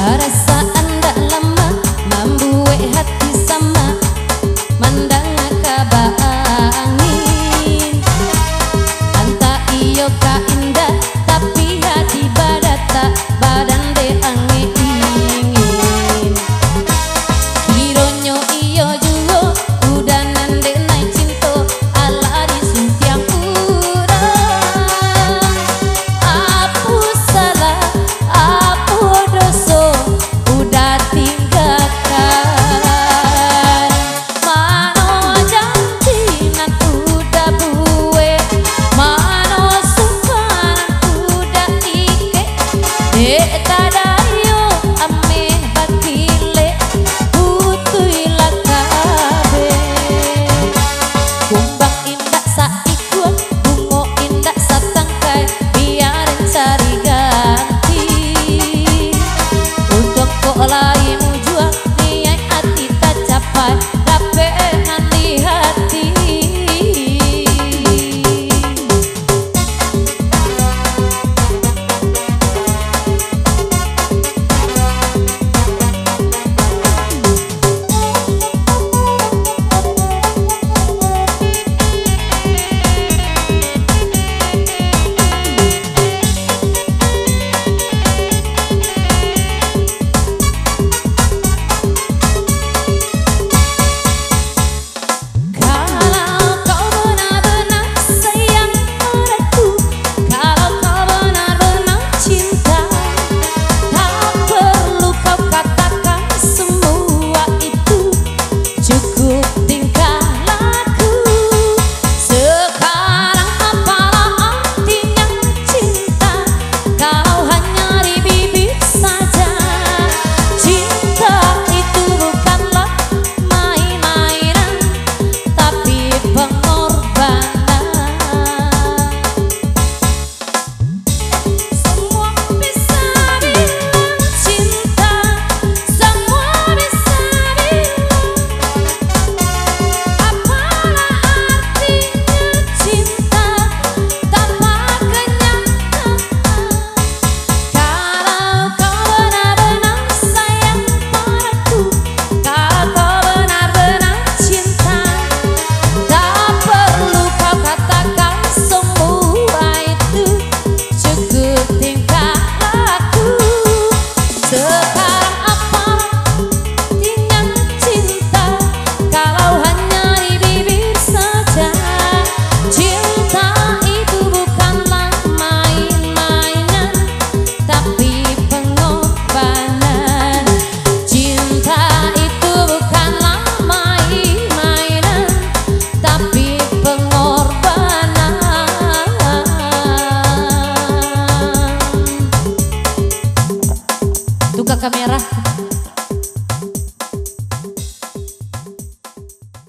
Perasaan dak lama membuat hati sama mandang kabar angin. Anta iyo ka indah tapi hati badata badan de angin. Kironyo iyo juo udah nande nai cinto ala di suntiang urang. Apu salah apu doso udah tinggalkan. Mano janji nan udah buwe, mano sumpahan udah ike. Dek tadayo ame bakile putui lakabe. Kumbang indah saikut bungo indah satangkai biarin cari ganti. Untuk kok lain jual niai hati tak capai rapean di hati. Kalau kau benar-benar sayang padaku, kalau kau benar-benar cinta, tak perlu kau katakan semua itu, cukup tingkah laku. Sekarang apalah artinya cinta kalau hanya di bibir saja. Cinta itu bukanlah main-mainan tapi pengorbanan. Semua bisa bilang cinta, semua bisa bilang. Apalah artinya cinta tanpa kenyataan. Kalau kau benar-benar sayang padaku, kalau kau benar-benar cinta, tak perlu kau katakan semua itu, cukup tingkah laku. Sekarang apa artinya cinta kalau hanya di bibir saja. Cinta itu bukanlah main-mainan tapi pengorbanan. Cinta itu bukanlah main-mainan tapi pengorbanan. Tukar kamera.